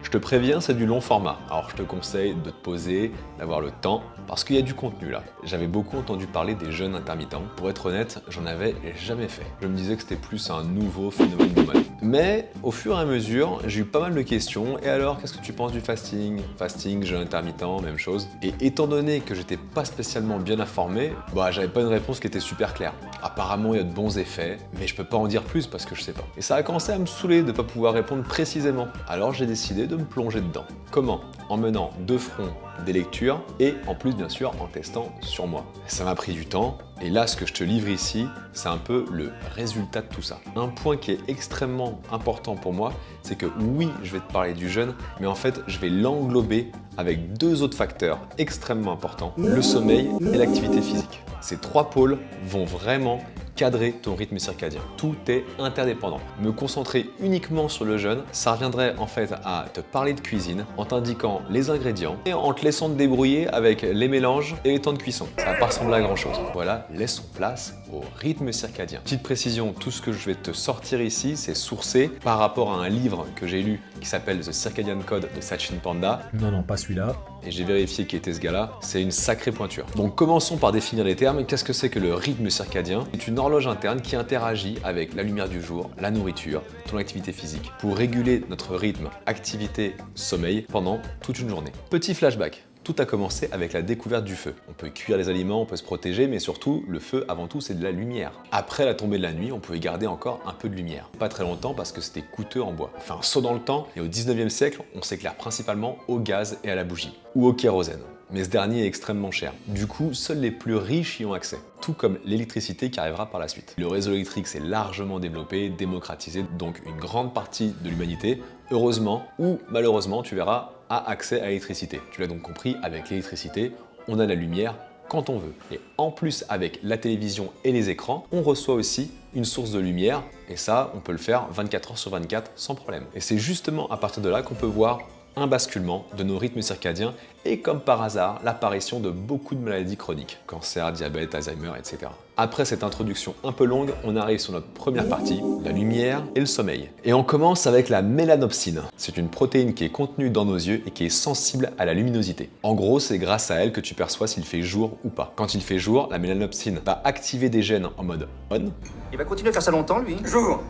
Je te préviens, c'est du long format, alors je te conseille de te poser, d'avoir le temps, parce qu'il y a du contenu là. J'avais beaucoup entendu parler des jeûnes intermittents. Pour être honnête, j'en avais jamais fait. Je me disais que c'était plus un nouveau phénomène du moment. Mais au fur et à mesure, j'ai eu pas mal de questions. Et alors, qu'est-ce que tu penses du fasting? Fasting, jeûne intermittent, même chose. Et étant donné que j'étais pas spécialement bien informé, j'avais pas une réponse qui était super claire. Apparemment, il y a de bons effets, mais je peux pas en dire plus parce que je sais pas. Et ça a commencé à me saouler de pas pouvoir répondre précisément. Alors j'ai décidé de me plonger dedans. Comment? En menant de front des lectures et en plus bien sûr en testant sur moi. Ça m'a pris du temps et là ce que je te livre ici, c'est un peu le résultat de tout ça. Un point qui est extrêmement important pour moi, c'est que oui, je vais te parler du jeûne, mais en fait je vais l'englober avec deux autres facteurs extrêmement importants, le sommeil et l'activité physique. Ces trois pôles vont vraiment cadrer ton rythme circadien. Tout est interdépendant. Me concentrer uniquement sur le jeûne, ça reviendrait en fait à te parler de cuisine en t'indiquant les ingrédients et en te laissant te débrouiller avec les mélanges et les temps de cuisson. Ça va pas ressembler à grand chose. Voilà, laissons place au rythme circadien. Petite précision, tout ce que je vais te sortir ici, c'est sourcé par rapport à un livre que j'ai lu qui s'appelle The Circadian Code de Sachin Panda. Non, pas celui-là. Et j'ai vérifié qui était ce gars-là, c'est une sacrée pointure. Donc commençons par définir les termes. Qu'est-ce que c'est que le rythme circadien? C'est une horloge interne qui interagit avec la lumière du jour, la nourriture, ton activité physique, pour réguler notre rythme, activité, sommeil pendant toute une journée. Petit flashback. Tout a commencé avec la découverte du feu. On peut cuire les aliments, on peut se protéger, mais surtout, le feu, avant tout, c'est de la lumière. Après la tombée de la nuit, on pouvait garder encore un peu de lumière. Pas très longtemps parce que c'était coûteux en bois. Enfin, saut dans le temps, et au 19e siècle, on s'éclaire principalement au gaz et à la bougie, ou au kérosène. Mais ce dernier est extrêmement cher. Du coup, seuls les plus riches y ont accès, tout comme l'électricité qui arrivera par la suite. Le réseau électrique s'est largement développé, démocratisé, donc une grande partie de l'humanité, heureusement ou malheureusement, tu verras, a accès à l'électricité. Tu l'as donc compris, avec l'électricité, on a la lumière quand on veut. Et en plus, avec la télévision et les écrans, on reçoit aussi une source de lumière, et ça, on peut le faire 24 heures sur 24 sans problème. Et c'est justement à partir de là qu'on peut voir un basculement de nos rythmes circadiens et comme par hasard, l'apparition de beaucoup de maladies chroniques, cancer, diabète, Alzheimer, etc. Après cette introduction un peu longue, on arrive sur notre première partie, la lumière et le sommeil. Et on commence avec la mélanopsine. C'est une protéine qui est contenue dans nos yeux et qui est sensible à la luminosité. En gros, c'est grâce à elle que tu perçois s'il fait jour ou pas. Quand il fait jour, la mélanopsine va activer des gènes en mode on. Il va continuer à faire ça longtemps, lui? Jour.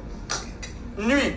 Nuit.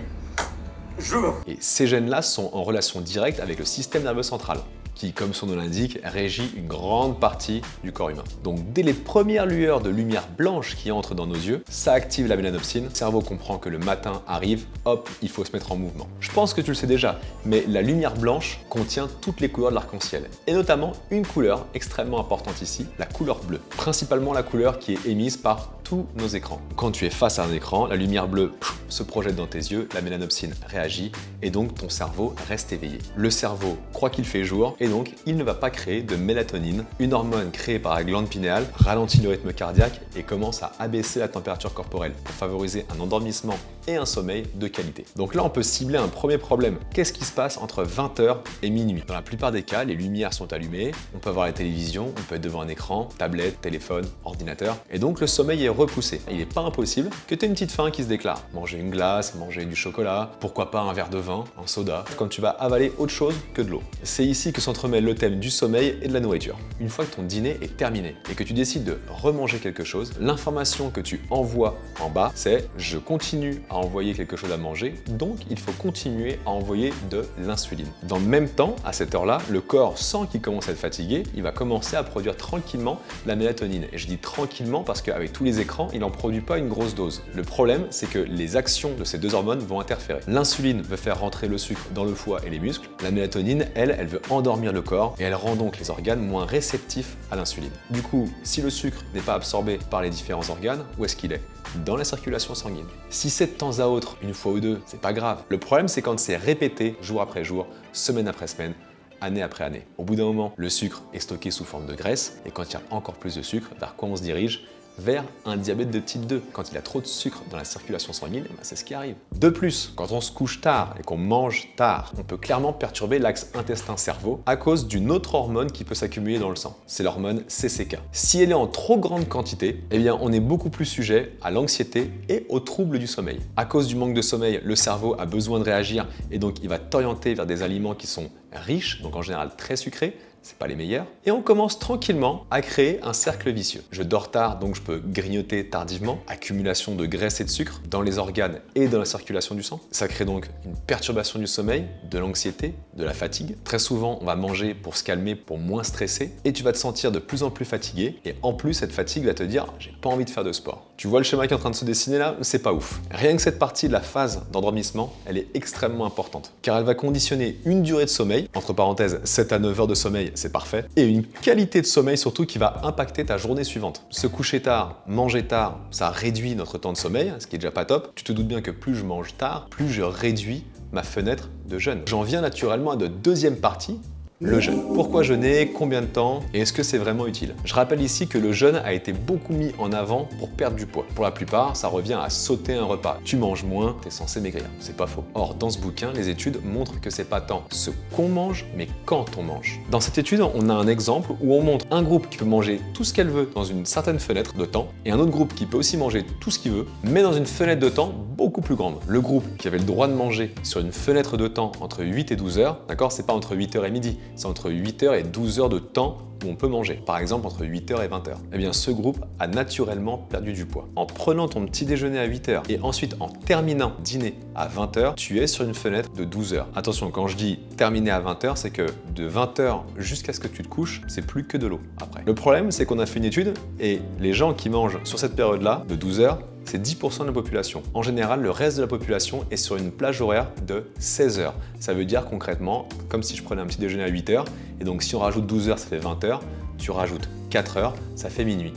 Jour. Et ces gènes-là sont en relation directe avec le système nerveux central, qui, comme son nom l'indique, régit une grande partie du corps humain. Donc dès les premières lueurs de lumière blanche qui entrent dans nos yeux, ça active la mélanopsine. Le cerveau comprend que le matin arrive, hop, il faut se mettre en mouvement. Je pense que tu le sais déjà, mais la lumière blanche contient toutes les couleurs de l'arc-en-ciel, et notamment une couleur extrêmement importante ici, la couleur bleue. Principalement la couleur qui est émise par tous nos écrans. Quand tu es face à un écran, la lumière bleue se projette dans tes yeux, la mélanopsine réagit, et donc ton cerveau reste éveillé. Le cerveau croit qu'il fait jour, et donc il ne va pas créer de mélatonine, une hormone créée par la glande pinéale, ralentit le rythme cardiaque et commence à abaisser la température corporelle pour favoriser un endormissement et un sommeil de qualité. Donc là, on peut cibler un premier problème. Qu'est-ce qui se passe entre 20h et minuit? Dans la plupart des cas, les lumières sont allumées, on peut voir la télévision, on peut être devant un écran, tablette, téléphone, ordinateur, et donc le sommeil est repoussé. Il n'est pas impossible que tu aies une petite faim qui se déclare. Manger une glace, manger du chocolat, pourquoi pas un verre de vin, un soda, quand tu vas avaler autre chose que de l'eau. C'est ici que s'entremêle le thème du sommeil et de la nourriture. Une fois que ton dîner est terminé et que tu décides de remanger quelque chose, l'information que tu envoies en bas, c'est « je continue à envoyer quelque chose à manger, donc il faut continuer à envoyer de l'insuline ». Dans le même temps, à cette heure-là, le corps sent qu'il commence à être fatigué, il va commencer à produire tranquillement la mélatonine. Et je dis tranquillement parce qu'avec tous les écrans, il n'en produit pas une grosse dose. Le problème, c'est que les actions de ces deux hormones vont interférer. L'insuline veut faire rentrer le sucre dans le foie et les muscles. La mélatonine, elle veut endormir le corps et elle rend donc les organes moins réceptifs à l'insuline. Du coup, si le sucre n'est pas absorbé par les différents organes, où est-ce qu'il est? Dans la circulation sanguine. Si c'est de temps à autre, une fois ou deux, c'est pas grave. Le problème, c'est quand c'est répété jour après jour, semaine après semaine, année après année. Au bout d'un moment, le sucre est stocké sous forme de graisse et quand il y a encore plus de sucre, vers quoi on se dirige? vers un diabète de type 2. Quand il y a trop de sucre dans la circulation sanguine, c'est ce qui arrive. De plus, quand on se couche tard et qu'on mange tard, on peut clairement perturber l'axe intestin-cerveau à cause d'une autre hormone qui peut s'accumuler dans le sang. C'est l'hormone CCK. Si elle est en trop grande quantité, eh bien on est beaucoup plus sujet à l'anxiété et aux troubles du sommeil. À cause du manque de sommeil, le cerveau a besoin de réagir et donc il va t'orienter vers des aliments qui sont riches, donc en général très sucrés, c'est pas les meilleurs, et on commence tranquillement à créer un cercle vicieux. Je dors tard, donc je peux grignoter tardivement, accumulation de graisse et de sucre dans les organes et dans la circulation du sang. Ça crée donc une perturbation du sommeil, de l'anxiété, de la fatigue. Très souvent, on va manger pour se calmer, pour moins stresser, et tu vas te sentir de plus en plus fatigué, et en plus, cette fatigue va te dire « j'ai pas envie de faire de sport ». Tu vois le schéma qui est en train de se dessiner là? C'est pas ouf. Rien que cette partie de la phase d'endormissement, elle est extrêmement importante, car elle va conditionner une durée de sommeil, entre parenthèses 7 à 9 heures de sommeil, c'est parfait, et une qualité de sommeil surtout qui va impacter ta journée suivante. Se coucher tard, manger tard, ça réduit notre temps de sommeil, ce qui est déjà pas top. Tu te doutes bien que plus je mange tard, plus je réduis ma fenêtre de jeûne. J'en viens naturellement à notre deuxième partie, le jeûne. Pourquoi jeûner? Combien de temps? Et est-ce que c'est vraiment utile? Je rappelle ici que le jeûne a été beaucoup mis en avant pour perdre du poids. Pour la plupart, ça revient à sauter un repas. Tu manges moins, t'es censé maigrir. C'est pas faux. Or, dans ce bouquin, les études montrent que c'est pas tant ce qu'on mange, mais quand on mange. Dans cette étude, on a un exemple où on montre un groupe qui peut manger tout ce qu'elle veut dans une certaine fenêtre de temps, et un autre groupe qui peut aussi manger tout ce qu'il veut, mais dans une fenêtre de temps beaucoup plus grande. Le groupe qui avait le droit de manger sur une fenêtre de temps entre 8 et 12 heures, d'accord, c'est pas entre 8h et midi, c'est entre 8h et 12 heures de temps où on peut manger, par exemple entre 8h et 20h. Eh bien, ce groupe a naturellement perdu du poids. En prenant ton petit déjeuner à 8h et ensuite en terminant dîner à 20h, tu es sur une fenêtre de 12 heures. Attention, quand je dis terminer à 20h, c'est que de 20h jusqu'à ce que tu te couches, c'est plus que de l'eau après. Le problème, c'est qu'on a fait une étude et les gens qui mangent sur cette période-là, de 12 heures, c'est 10% de la population. En général, le reste de la population est sur une plage horaire de 16 heures. Ça veut dire concrètement, comme si je prenais un petit déjeuner à 8 heures, et donc si on rajoute 12 heures, ça fait 20 heures, tu rajoutes 4 heures, ça fait minuit.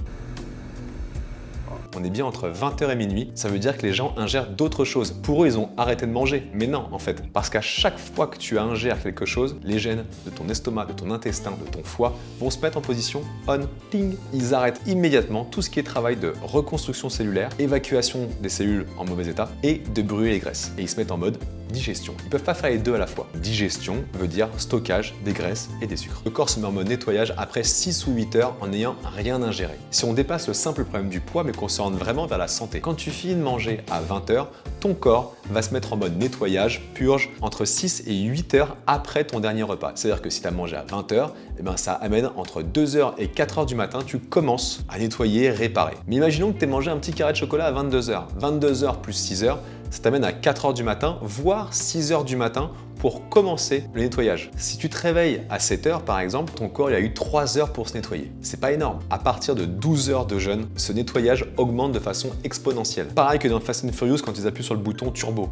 On est bien entre 20h et minuit, ça veut dire que les gens ingèrent d'autres choses. Pour eux, ils ont arrêté de manger, mais non en fait, parce qu'à chaque fois que tu ingères quelque chose, les gènes de ton estomac, de ton intestin, de ton foie vont se mettre en position on, ting. Ils arrêtent immédiatement tout ce qui est travail de reconstruction cellulaire, évacuation des cellules en mauvais état et de brûler les graisses. Et ils se mettent en mode digestion. Ils ne peuvent pas faire les deux à la fois. Digestion veut dire stockage des graisses et des sucres. Le corps se met en mode nettoyage après 6 ou 8 heures en n'ayant rien ingéré. Si on dépasse le simple problème du poids mais qu'on se rende vraiment vers la santé, quand tu finis de manger à 20 heures, ton corps va se mettre en mode nettoyage, purge entre 6 et 8 heures après ton dernier repas. C'est-à-dire que si tu as mangé à 20 heures, eh ben ça amène entre 2 heures et 4 heures du matin, tu commences à nettoyer, réparer. Mais imaginons que tu aies mangé un petit carré de chocolat à 22 heures. 22 heures plus 6 heures, ça t'amène à 4 heures du matin, voire 6 heures du matin pour commencer le nettoyage. Si tu te réveilles à 7 heures par exemple, ton corps il a eu 3 heures pour se nettoyer. C'est pas énorme. À partir de 12 heures de jeûne, ce nettoyage augmente de façon exponentielle. Pareil que dans Fast and Furious quand ils appuient sur le bouton turbo.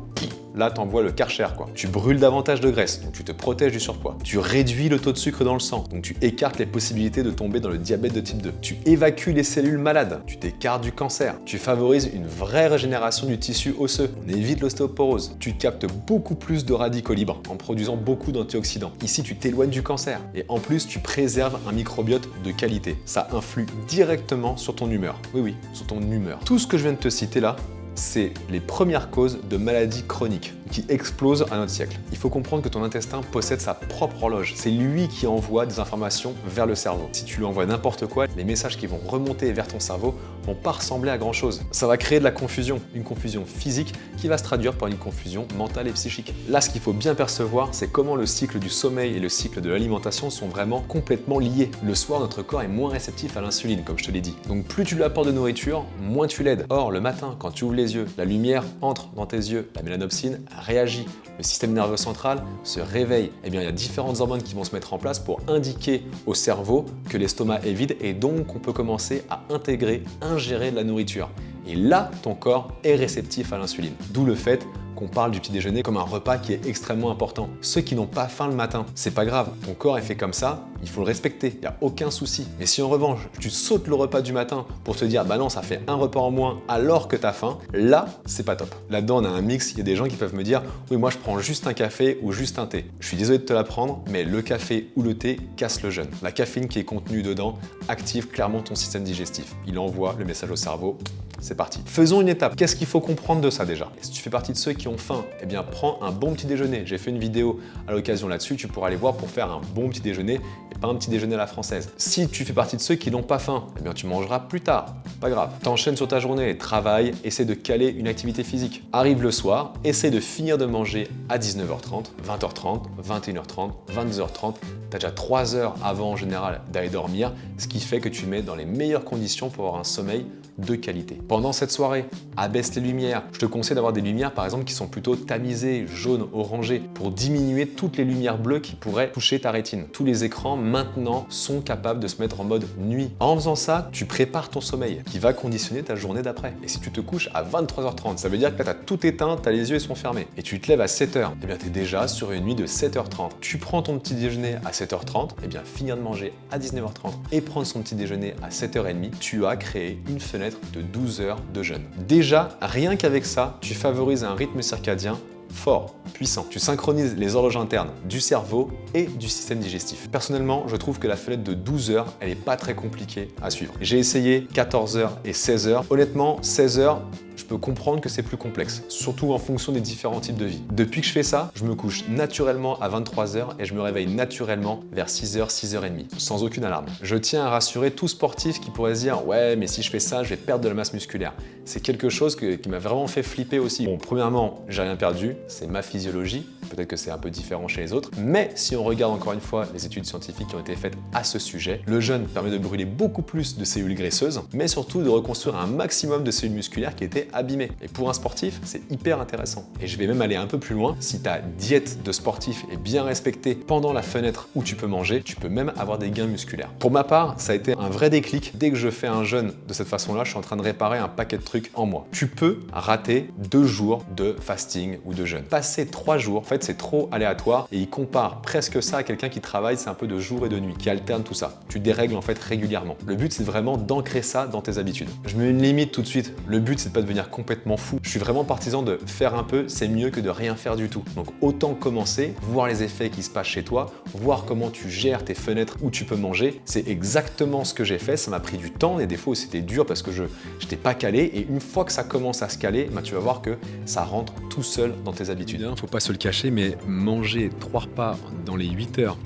Là, t'envoies le Karcher quoi. Tu brûles davantage de graisse, donc tu te protèges du surpoids. Tu réduis le taux de sucre dans le sang, donc tu écartes les possibilités de tomber dans le diabète de type 2. Tu évacues les cellules malades, tu t'écartes du cancer. Tu favorises une vraie régénération du tissu osseux. On évite l'ostéoporose. Tu captes beaucoup plus de radicaux libres en produisant beaucoup d'antioxydants. Ici, tu t'éloignes du cancer. Et en plus, tu préserves un microbiote de qualité. Ça influe directement sur ton humeur. Oui, sur ton humeur. Tout ce que je viens de te citer là, c'est les premières causes de maladies chroniques qui explosent à notre siècle. Il faut comprendre que ton intestin possède sa propre horloge. C'est lui qui envoie des informations vers le cerveau. Si tu lui envoies n'importe quoi, les messages qui vont remonter vers ton cerveau vont pas ressembler à grand chose. Ça va créer de la confusion, une confusion physique qui va se traduire par une confusion mentale et psychique. Là, ce qu'il faut bien percevoir, c'est comment le cycle du sommeil et le cycle de l'alimentation sont vraiment complètement liés. Le soir, notre corps est moins réceptif à l'insuline, comme je te l'ai dit. Donc plus tu lui apportes de nourriture, moins tu l'aides. Or, le matin, quand tu ouvres les yeux, la lumière entre dans tes yeux, la mélanopsine réagit, le système nerveux central se réveille. Eh bien, il y a différentes hormones qui vont se mettre en place pour indiquer au cerveau que l'estomac est vide et donc on peut commencer à ingérer de la nourriture. Et là, ton corps est réceptif à l'insuline. D'où le fait qu'on qu'on parle du petit déjeuner comme un repas qui est extrêmement important. Ceux qui n'ont pas faim le matin, c'est pas grave, ton corps est fait comme ça, il faut le respecter, il n'y a aucun souci. Mais si en revanche, tu sautes le repas du matin pour te dire bah non, ça fait un repas en moins alors que tu as faim, là, c'est pas top. Là-dedans, on a un mix, il y a des gens qui peuvent me dire oui, moi je prends juste un café ou juste un thé. Je suis désolé de te l'apprendre, mais le café ou le thé casse le jeûne. La caféine qui est contenue dedans active clairement ton système digestif. Il envoie le message au cerveau. C'est parti. Faisons une étape. Qu'est-ce qu'il faut comprendre de ça déjà? Si tu fais partie de ceux qui ont faim, eh bien prends un bon petit déjeuner. J'ai fait une vidéo à l'occasion là-dessus, tu pourras aller voir pour faire un bon petit déjeuner et pas un petit déjeuner à la française. Si tu fais partie de ceux qui n'ont pas faim, eh bien tu mangeras plus tard. Pas grave. T'enchaînes sur ta journée, travaille, essaie de caler une activité physique. Arrive le soir, essaie de finir de manger à 19h30, 20h30, 21h30, 22h30. Tu as déjà 3 heures avant en général d'aller dormir, ce qui fait que tu mets dans les meilleures conditions pour avoir un sommeil de qualité. Pendant cette soirée, abaisse les lumières. Je te conseille d'avoir des lumières par exemple qui sont plutôt tamisées, jaunes, orangées, pour diminuer toutes les lumières bleues qui pourraient toucher ta rétine. Tous les écrans maintenant sont capables de se mettre en mode nuit. En faisant ça, tu prépares ton sommeil qui va conditionner ta journée d'après. Et si tu te couches à 23h30, ça veut dire que là tu as tout éteint, tu as les yeux ils sont fermés et tu te lèves à 7h, et bien tu es déjà sur une nuit de 7h30. Tu prends ton petit déjeuner à 7h30, et bien finir de manger à 19h30 et prendre son petit déjeuner à 7h30, tu as créé une fenêtre de 12 heures de jeûne. Déjà, rien qu'avec ça, tu favorises un rythme circadien fort, puissant. Tu synchronises les horloges internes du cerveau et du système digestif. Personnellement, je trouve que la fenêtre de 12 heures, elle n'est pas très compliquée à suivre. J'ai essayé 14 heures et 16 heures. Honnêtement, 16 heures, je peux comprendre que c'est plus complexe, surtout en fonction des différents types de vie. Depuis que je fais ça, je me couche naturellement à 23h et je me réveille naturellement vers 6h, 6h30, sans aucune alarme. Je tiens à rassurer tout sportif qui pourrait se dire « Ouais, mais si je fais ça, je vais perdre de la masse musculaire ». C'est quelque chose qui m'a vraiment fait flipper aussi. Bon, premièrement, j'ai rien perdu, c'est ma physiologie. Peut-être que c'est un peu différent chez les autres. Mais si on regarde encore une fois les études scientifiques qui ont été faites à ce sujet, le jeûne permet de brûler beaucoup plus de cellules graisseuses, mais surtout de reconstruire un maximum de cellules musculaires qui étaient abîmées. Et pour un sportif, c'est hyper intéressant. Et je vais même aller un peu plus loin. Si ta diète de sportif est bien respectée pendant la fenêtre où tu peux manger, tu peux même avoir des gains musculaires. Pour ma part, ça a été un vrai déclic. Dès que je fais un jeûne de cette façon-là, je suis en train de réparer un paquet de trucs en moi. Tu peux rater 2 jours de fasting ou de jeûne. Passer 3 jours, en fait, c'est trop aléatoire et il compare presque ça à quelqu'un qui travaille, c'est un peu de jour et de nuit, qui alterne tout ça. Tu dérègles en fait régulièrement. Le but, c'est vraiment d'ancrer ça dans tes habitudes. Je mets une limite tout de suite. Le but, c'est de pas devenir complètement fou. Je suis vraiment partisan de faire un peu, c'est mieux que de rien faire du tout. Donc autant commencer, voir les effets qui se passent chez toi, voir comment tu gères tes fenêtres où tu peux manger. C'est exactement ce que j'ai fait. Ça m'a pris du temps et des fois c'était dur parce que je n'étais pas calé. Et une fois que ça commence à se caler, bah, tu vas voir que ça rentre tout seul dans tes habitudes. Il ne faut pas se le cacher, mais manger 3 repas dans les 8 heures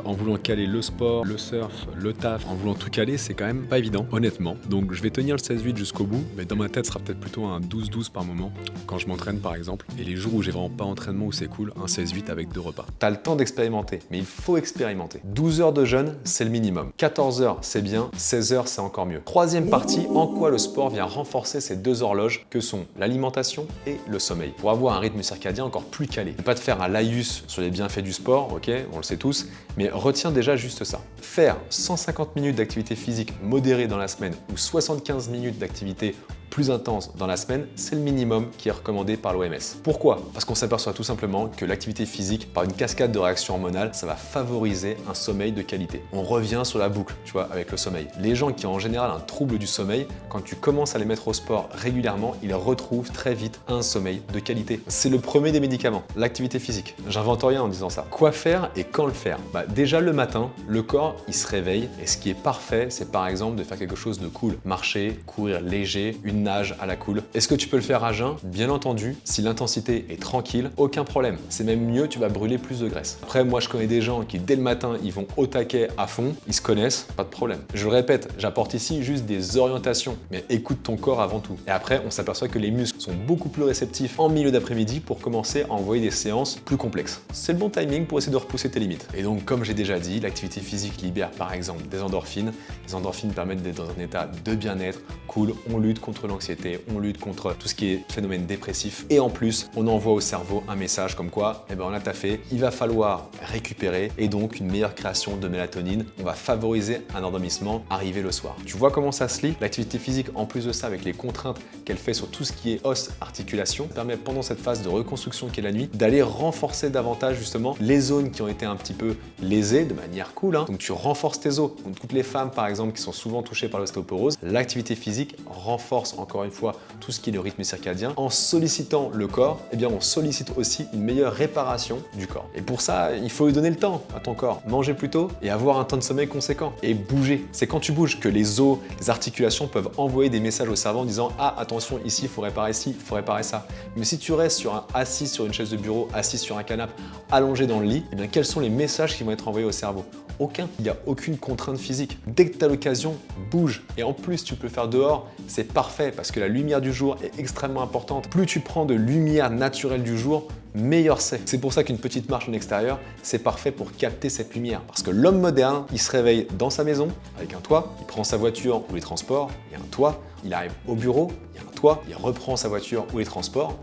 en voulant caler le sport, le surf, le taf, en voulant tout caler, c'est quand même pas évident, honnêtement. Donc je vais tenir le 16-8 jusqu'au bout, mais dans ma tête, ce sera peut-être plutôt un 12-12 par moment, quand je m'entraîne par exemple. Et les jours où j'ai vraiment pas entraînement, où c'est cool, un 16-8 avec 2 repas. Tu as le temps d'expérimenter, mais il faut expérimenter. 12 heures de jeûne, c'est le minimum. 14 heures, c'est bien. 16 heures, c'est encore mieux. Troisième partie, en quoi le sport vient renforcer ces 2 horloges que sont l'alimentation et le sommeil, pour avoir un rythme circadien encore plus calé. Ne pas te faire un laïus sur les bienfaits du sport, ok, on le sait tous, mais retiens déjà juste ça. Faire 150 minutes d'activité physique modérée dans la semaine ou 75 minutes d'activité plus intense dans la semaine, c'est le minimum qui est recommandé par l'OMS. Pourquoi? Parce qu'on s'aperçoit tout simplement que l'activité physique, par une cascade de réactions hormonales, ça va favoriser un sommeil de qualité. On revient sur la boucle, tu vois, avec le sommeil. Les gens qui ont en général un trouble du sommeil, quand tu commences à les mettre au sport régulièrement, ils retrouvent très vite un sommeil de qualité. C'est le premier des médicaments, l'activité physique. J'invente rien en disant ça. Quoi faire et quand le faire? Déjà le matin, le corps, il se réveille et ce qui est parfait, c'est par exemple de faire quelque chose de cool. Marcher, courir léger, une nage à la cool. Est-ce que tu peux le faire à jeun? Bien entendu, si l'intensité est tranquille, aucun problème. C'est même mieux, tu vas brûler plus de graisse. Après, moi je connais des gens qui dès le matin, ils vont au taquet à fond, ils se connaissent, pas de problème. Je le répète, j'apporte ici juste des orientations, mais écoute ton corps avant tout. Et après, on s'aperçoit que les muscles sont beaucoup plus réceptifs en milieu d'après-midi pour commencer à envoyer des séances plus complexes. C'est le bon timing pour essayer de repousser tes limites. Et donc, comme j'ai déjà dit, l'activité physique libère par exemple des endorphines. Les endorphines permettent d'être dans un état de bien-être, cool, on lutte contre l'anxiété l'anxiété, on lutte contre tout ce qui est phénomène dépressif et en plus, on envoie au cerveau un message comme quoi, on a taffé, il va falloir récupérer et donc une meilleure création de mélatonine. On va favoriser un endormissement arrivé le soir. Tu vois comment ça se lie? L'activité physique, en plus de ça, avec les contraintes qu'elle fait sur tout ce qui est os, articulation, permet pendant cette phase de reconstruction qui est la nuit, d'aller renforcer davantage justement les zones qui ont été un petit peu lésées de manière cool. Donc tu renforces tes os. Donc toutes les femmes par exemple qui sont souvent touchées par l'ostéoporose, l'activité physique renforce encore une fois tout ce qui est le rythme circadien. En sollicitant le corps, on sollicite aussi une meilleure réparation du corps. Et pour ça, il faut lui donner le temps à ton corps. Manger plus tôt et avoir un temps de sommeil conséquent. Et bouger. C'est quand tu bouges que les os, les articulations peuvent envoyer des messages au cerveau en disant « Ah, attention, ici, il faut réparer ci, il faut réparer ça ». Mais si tu restes assis sur une chaise de bureau, assis sur un canapé, allongé dans le lit, quels sont les messages qui vont être envoyés au cerveau? Aucun. Il n'y a aucune contrainte physique. Dès que tu as l'occasion, bouge. Et en plus, tu peux le faire dehors, c'est parfait parce que la lumière du jour est extrêmement importante. Plus tu prends de lumière naturelle du jour, meilleur c'est. C'est pour ça qu'une petite marche en extérieur, c'est parfait pour capter cette lumière. Parce que l'homme moderne, il se réveille dans sa maison, avec un toit, il prend sa voiture ou les transports, il y a un toit, il arrive au bureau, il y a un toit, il reprend sa voiture ou les transports,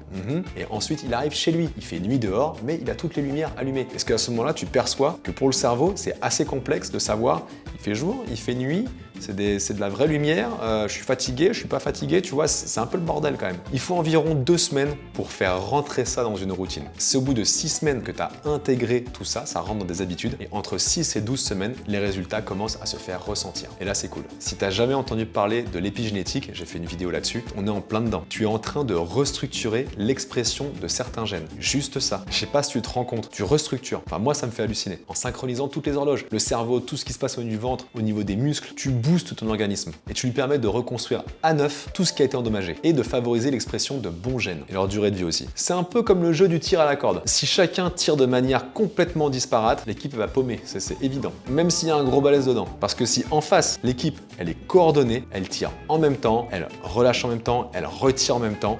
et ensuite il arrive chez lui. Il fait nuit dehors, mais il a toutes les lumières allumées. Parce qu'à ce moment-là, tu perçois que pour le cerveau, c'est assez complexe de savoir, il fait jour, il fait nuit, c'est de la vraie lumière, je suis fatigué, je suis pas fatigué, tu vois, c'est un peu le bordel quand même. Il faut environ 2 semaines pour faire rentrer ça dans une routine. C'est au bout de 6 semaines que tu as intégré tout ça, ça rentre dans des habitudes, et entre 6 et 12 semaines, les résultats commencent à se faire ressentir. Et là, c'est cool. Si tu n'as jamais entendu parler de l'épigénétique, j'ai fait une vidéo là-dessus, on est en plein dedans. Tu es en train de restructurer l'expression de certains gènes. Juste ça. Je sais pas si tu te rends compte, tu restructures. Enfin, moi, ça me fait halluciner. En synchronisant toutes les horloges, le cerveau, tout ce qui se passe au niveau du ventre, au niveau des muscles, tu boostes ton organisme et tu lui permets de reconstruire à neuf tout ce qui a été endommagé et de favoriser l'expression de bons gènes et leur durée de vie aussi. C'est un peu comme le jeu du tir à la corde. Si chacun tire de manière complètement disparate, l'équipe va paumer, c'est évident. Même s'il y a un gros balèze dedans. Parce que si en face, l'équipe, elle est coordonnée, elle tire en même temps, elle relâche en même temps, elle retire en même temps,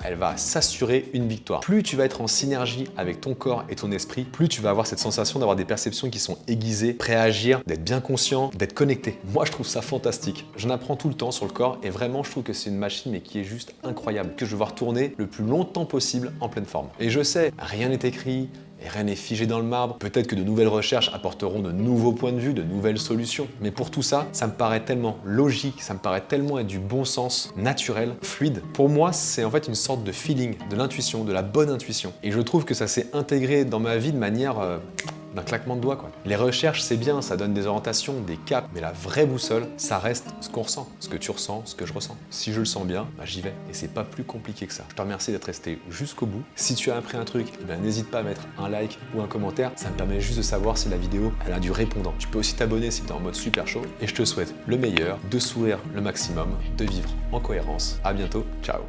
elle va s'assurer une victoire. Plus tu vas être en synergie avec ton corps et ton esprit, plus tu vas avoir cette sensation d'avoir des perceptions qui sont aiguisées, prêt à agir, d'être bien conscient, d'être connecté. Moi, je trouve ça fantastique. J'en apprends tout le temps sur le corps et vraiment, je trouve que c'est une machine mais qui est juste incroyable, que je vais voir tourner le plus longtemps possible en pleine forme. Et je sais, rien n'est écrit, et rien n'est figé dans le marbre. Peut-être que de nouvelles recherches apporteront de nouveaux points de vue, de nouvelles solutions. Mais pour tout ça, ça me paraît tellement logique, ça me paraît tellement être du bon sens, naturel, fluide. Pour moi, c'est en fait une sorte de feeling, de l'intuition, de la bonne intuition. Et je trouve que ça s'est intégré dans ma vie de manière d'un claquement de doigts, quoi. Les recherches, c'est bien, ça donne des orientations, des caps, mais la vraie boussole, ça reste ce qu'on ressent, ce que tu ressens, ce que je ressens. Si je le sens bien, j'y vais. Et c'est pas plus compliqué que ça. Je te remercie d'être resté jusqu'au bout. Si tu as appris un truc, n'hésite pas à mettre un like ou un commentaire. Ça me permet juste de savoir si la vidéo, elle a du répondant. Tu peux aussi t'abonner si tu es en mode super chaud. Et je te souhaite le meilleur, de sourire le maximum, de vivre en cohérence. À bientôt, ciao.